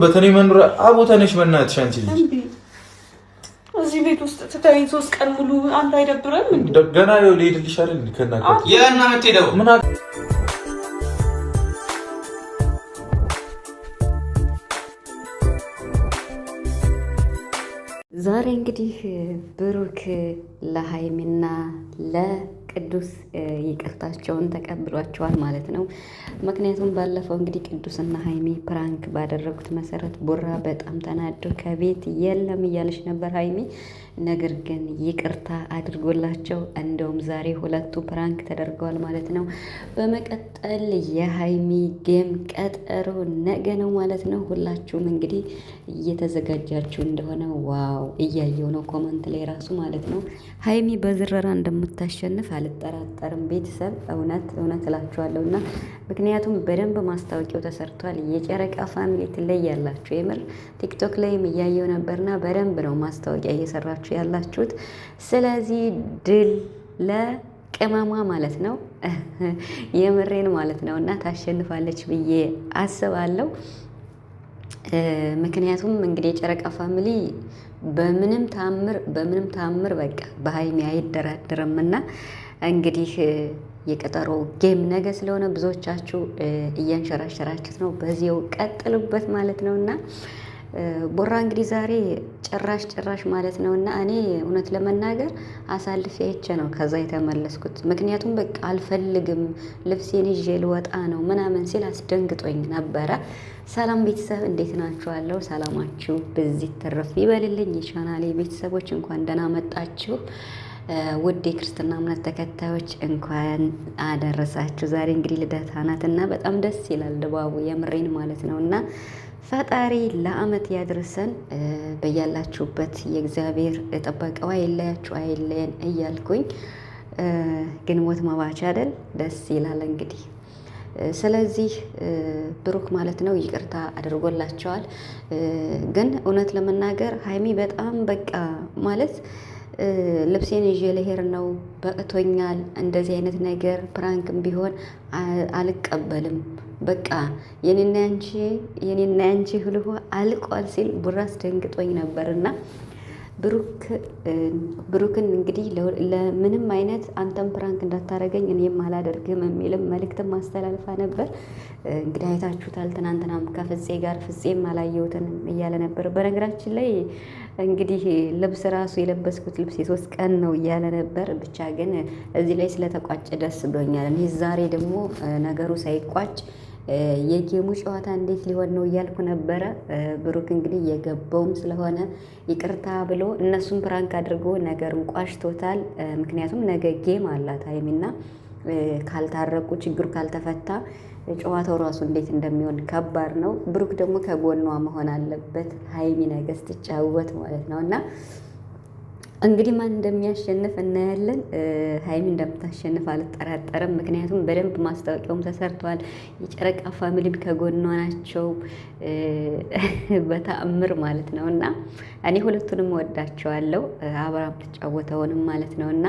በተለይ መኖር አቦታነሽ በእናትሽ አንቺ ልጅ እዚህ ቤት ውስጥ ትተኸኝ 3 ቀን ሙሉ አንተ አይደብረም እንዴ? ገና ነው ልሄድልሽ አይደል? ከናከት የና ምትሄደው ምን ዛሬ እንግዲህ ብሩክ ለሀይሚና ለቅዱስ ይቅርታቸውን ተቀብሏቸዋል ማለት ነው። ምክንያቱም ባለፈው እንግዲህ ቅዱስና ሀይሚ ፕራንክ ባደረጉት መሰረት ቡራ በጣም ተናዶ ከቤት የለም እያለች ነበር ሀይሚ። ነገር ግን ይቅርታ አድርጎላቸው እንደውም ዛሬ ሁለቱ ፕራንክ ተደርገዋል ማለት ነው። በመቀጠል የሀይሚ ጌም ቀጠሮ ነገ ነው ማለት ነው። ሁላችሁም እንግዲህ እየተዘጋጃችሁ እንደሆነ ዋው እያየው ነው ኮመንት ላይ ራሱ ማለት ነው። ሀይሚ በዝረራ እንደምታሸንፍ አልጠራጠርም። ቤተሰብ እውነት እላችኋለሁ እና ምክንያቱም በደንብ ማስታወቂያው ተሰርቷል። የጨረቃ ፋሚሊ ትለያላችሁ። የምር ቲክቶክ ላይም እያየው ነበርና በደንብ ነው ማስታወቂያ እየሰራችሁ ያላችሁት። ስለዚህ ድል ለቅመሟ ማለት ነው። የምሬን ማለት ነው እና ታሸንፋለች ብዬ አስባለሁ። ምክንያቱም እንግዲህ የጨረቃ ፋሚሊ በምንም ታምር በቃ በሀይሚ አይደራደርም እና እንግዲህ የቀጠሮ ጌም ነገ ስለሆነ ብዙዎቻችሁ እያንሸራሸራችሁት ነው። በዚያው ቀጥሉበት ማለት ነው እና ቦራ እንግዲህ ዛሬ ጭራሽ ማለት ነው እና እኔ እውነት ለመናገር አሳልፌ አይቼ ነው ከዛ የተመለስኩት። ምክንያቱም በቃ አልፈልግም ልብሴን ይዤ ልወጣ ነው ምናምን ሲል አስደንግጦኝ ነበረ። ሰላም ቤተሰብ እንዴት ናችኋለሁ? ሰላማችሁ በዚህ ትርፍ ይበልልኝ። የቻናሌ ቤተሰቦች እንኳን ደህና መጣችሁ። ውድ የክርስትና እምነት ተከታዮች እንኳን አደረሳችሁ። ዛሬ እንግዲህ ልደታ ናት እና በጣም ደስ ይላል ድባቡ የምሬን ማለት ነው እና ፈጣሪ ለአመት ያድርሰን። በያላችሁበት የእግዚአብሔር ጥበቃው አይለያችሁ አይለየን እያልኩኝ ግንቦት መባቻ አይደል? ደስ ይላል እንግዲህ። ስለዚህ ብሩክ ማለት ነው ይቅርታ አድርጎላቸዋል። ግን እውነት ለመናገር ሀይሚ በጣም በቃ ማለት ልብሴን ይዤ ልሄድ ነው በቅቶኛል፣ እንደዚህ አይነት ነገር ፕራንክም ቢሆን አልቀበልም፣ በቃ የኔና ያንቺ ህልሆ አልቋል ሲል ቡራ አስደንግጦኝ ነበርና ብሩክን እንግዲህ ለምንም አይነት አንተም ፕራንክ እንዳታረገኝ እኔም አላደርግም የሚልም መልእክትም ማስተላለፋ ነበር። እንግዲህ አይታችሁታል። ትናንትናም ከፍፄ ጋር ፍፄም አላየሁትን እያለ ነበር። በነገራችን ላይ እንግዲህ ልብስ ራሱ የለበስኩት ልብስ የ3 ቀን ነው እያለ ነበር። ብቻ ግን እዚህ ላይ ስለተቋጨ ደስ ብሎኛል። እኔ ዛሬ ደግሞ ነገሩ ሳይቋጭ የጌሙ ጨዋታ እንዴት ሊሆን ነው እያልኩ ነበረ። ብሩክ እንግዲህ የገባውም ስለሆነ ይቅርታ ብሎ እነሱም ፕራንክ አድርጎ ነገሩን ቋሽቶታል። ምክንያቱም ነገ ጌም አላት ሀይሚና ካልታረቁ ችግሩ ካልተፈታ ጨዋታው ራሱ እንዴት እንደሚሆን ከባድ ነው። ብሩክ ደግሞ ከጎኗ መሆን አለበት ሀይሚ ነገ ስትጫወት ማለት ነው እና እንግዲህ ማን እንደሚያሸንፍ እናያለን። ሀይሚ እንደምታሸንፍ አልጠራጠርም። ምክንያቱም በደንብ ማስታወቂያውም ተሰርቷል። የጨረቃ ፋሚሊም ከጎኗ ናቸው በተአምር ማለት ነው እና እኔ ሁለቱንም ወዳቸዋለሁ። አብራም ትጫወተውንም ማለት ነው እና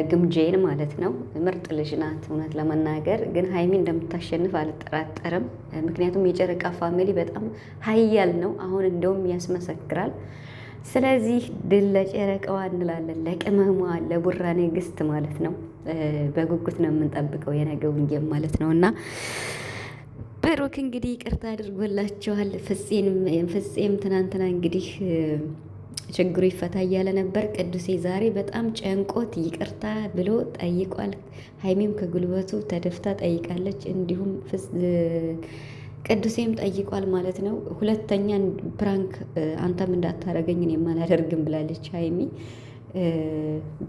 ግምጄን ማለት ነው። ምርጥ ልጅ ናት እውነት ለመናገር ግን ሀይሚ እንደምታሸንፍ አልጠራጠርም። ምክንያቱም የጨረቃ ፋሚሊ በጣም ሀያል ነው። አሁን እንደውም ያስመሰክራል። ስለዚህ ድል ለጨረቃዋ እንላለን፣ ለቅመሟ ለቡራ ንግስት ማለት ነው። በጉጉት ነው የምንጠብቀው የነገውን ጌም ማለት ነው እና ብሩክ እንግዲህ ይቅርታ አድርጎላቸዋል። ፍፄም ትናንትና እንግዲህ ችግሩ ይፈታ እያለ ነበር። ቅዱሴ ዛሬ በጣም ጨንቆት ይቅርታ ብሎ ጠይቋል። ሀይሚም ከጉልበቱ ተደፍታ ጠይቃለች። እንዲሁም ቅዱሴም ጠይቋል ማለት ነው። ሁለተኛ ፕራንክ አንተም እንዳታረገኝ እኔም አላደርግም ብላለች ሀይሚ።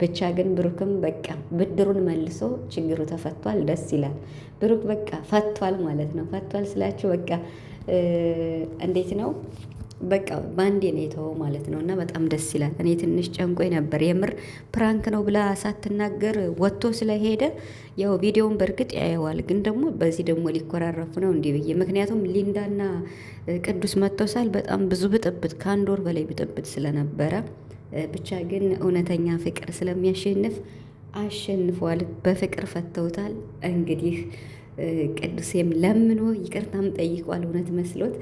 ብቻ ግን ብሩክም በቃ ብድሩን መልሶ ችግሩ ተፈቷል። ደስ ይላል። ብሩክ በቃ ፈቷል ማለት ነው። ፈቷል ስላችሁ በቃ እንዴት ነው በቃ ባንዴ ነው የተወው ማለት ነው እና በጣም ደስ ይላል። እኔ ትንሽ ጨንቆኝ ነበር የምር ፕራንክ ነው ብላ ሳትናገር ወጥቶ ስለሄደ ያው ቪዲዮውን በእርግጥ ያየዋል፣ ግን ደግሞ በዚህ ደግሞ ሊኮራረፉ ነው እንዲህ ብዬ። ምክንያቱም ሊንዳና ቅዱስ መጥተውሳል። በጣም ብዙ ብጥብጥ ከ1 ወር በላይ ብጥብጥ ስለነበረ ብቻ ግን እውነተኛ ፍቅር ስለሚያሸንፍ አሸንፏል። በፍቅር ፈተውታል። እንግዲህ ቅዱሴም ለምኖ ይቅርታም ጠይቋል። እውነት መስሎት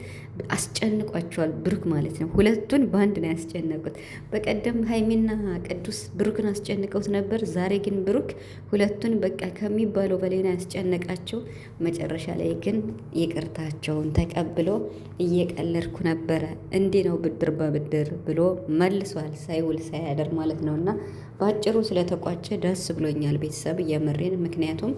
አስጨንቋቸዋል ብሩክ ማለት ነው። ሁለቱን በአንድ ነው ያስጨነቁት። በቀደም ሀይሚና ቅዱስ ብሩክን አስጨንቀውት ነበር። ዛሬ ግን ብሩክ ሁለቱን በቃ ከሚባለው በላይ ነው ያስጨነቃቸው። መጨረሻ ላይ ግን ይቅርታቸውን ተቀብሎ እየቀለድኩ ነበረ እንዲህ ነው ብድር በብድር ብሎ መልሷል። ሳይውል ሳያደር ማለት ነው። እና በአጭሩ ስለተቋጨ ደስ ብሎኛል ቤተሰብ የምሬን። ምክንያቱም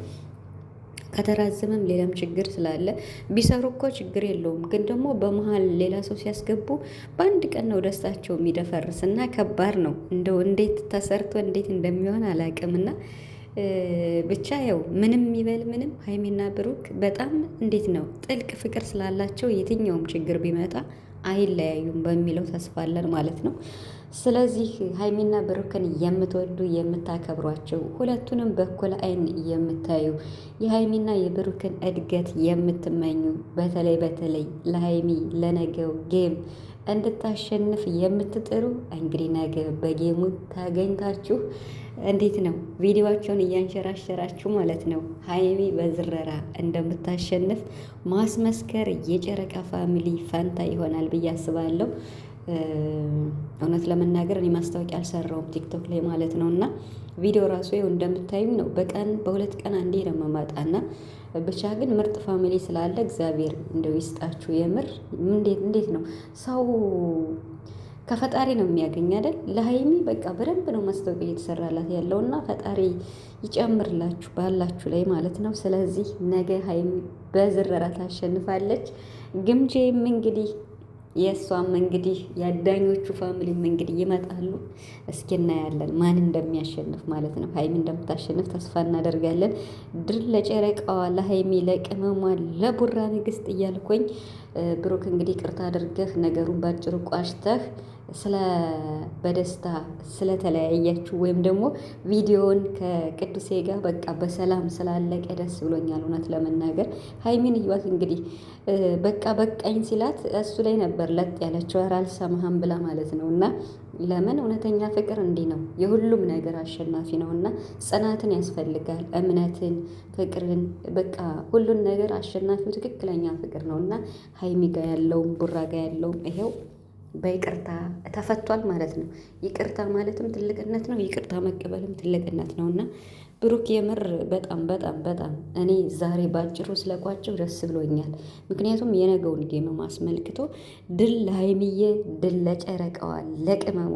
ከተራዘመም ሌላም ችግር ስላለ ቢሰሩ እኮ ችግር የለውም። ግን ደግሞ በመሀል ሌላ ሰው ሲያስገቡ በአንድ ቀን ነው ደስታቸው የሚደፈርስ እና ከባድ ነው። እንደው እንዴት ተሰርቶ እንዴት እንደሚሆን አላውቅምና ብቻ ያው ምንም ይበል ምንም ሀይሚና ብሩክ በጣም እንዴት ነው ጥልቅ ፍቅር ስላላቸው የትኛውም ችግር ቢመጣ አይለያዩም በሚለው ተስፋለን ማለት ነው። ስለዚህ ሀይሚና ብሩክን የምትወዱ የምታከብሯቸው፣ ሁለቱንም በኩል አይን የምታዩ፣ የሀይሚና የብሩክን እድገት የምትመኙ፣ በተለይ ለሀይሚ ለነገው ጌም እንድታሸንፍ የምትጥሩ እንግዲህ ነገ በጌሙ ታገኝታችሁ እንዴት ነው ቪዲዮቸውን እያንሸራሸራችሁ ማለት ነው ሀይሚ በዝረራ እንደምታሸንፍ ማስመስከር የጨረቃ ፋሚሊ ፈንታ ይሆናል ብዬ አስባለሁ። እውነት ለመናገር እኔ ማስታወቂያ አልሰራውም ቲክቶክ ላይ ማለት ነው። እና ቪዲዮ ራሱ ይኸው እንደምታዩ ነው። በቀን በሁለት ቀን አንዴ ነው የምመጣና ብቻ ግን ምርጥ ፋሚሊ ስላለ እግዚአብሔር እንደው ይስጣችሁ። የምር እንዴት ነው ሰው ከፈጣሪ ነው የሚያገኝ አይደል? ለሀይሚ በቃ በደንብ ነው ማስታወቂያ እየተሰራላት ያለውና ፈጣሪ ይጨምርላችሁ ባላችሁ ላይ ማለት ነው። ስለዚህ ነገ ሀይሚ በዝረራ ታሸንፋለች። ግምጄም እንግዲህ የእሷም እንግዲህ የአዳኞቹ ፋሚሊም እንግዲህ ይመጣሉ። እስኪ እናያለን ማን እንደሚያሸንፍ ማለት ነው። ሀይሚ እንደምታሸንፍ ተስፋ እናደርጋለን። ድል ለጨረቃዋ፣ ለሀይሚ፣ ለቅመሟ፣ ለቡራ ንግስት እያልኩኝ ብሩክ እንግዲህ ቅርታ አድርገህ ነገሩን ባጭሩ ቋሽተህ በደስታ ስለተለያያችሁ ወይም ደግሞ ቪዲዮውን ከቅዱሴ ጋር በቃ በሰላም ስላለቀ ደስ ብሎኛል። እውነት ለመናገር ሀይሚን ህይወት እንግዲህ በቃ በቃኝ ሲላት እሱ ላይ ነበር ለጥ ያለችው ኧረ አልሰማህም ብላ ማለት ነው። እና ለምን እውነተኛ ፍቅር እንዲህ ነው፣ የሁሉም ነገር አሸናፊ ነው። እና ጽናትን ያስፈልጋል፣ እምነትን፣ ፍቅርን፣ በቃ ሁሉን ነገር አሸናፊው ትክክለኛ ፍቅር ነው። እና ሀይሚ ጋ ያለውም ቡራ ጋ ያለውም ይሄው በይቅርታ ተፈቷል ማለት ነው። ይቅርታ ማለትም ትልቅነት ነው፣ ይቅርታ መቀበልም ትልቅነት ነው። እና ብሩክ የምር በጣም እኔ ዛሬ ባጭሩ ስለቋጨው ደስ ብሎኛል። ምክንያቱም የነገውን ጌም ማስመልክቶ ድል ለሀይሚዬ፣ ድል ለጨረቃዋ፣ ለቅመሙ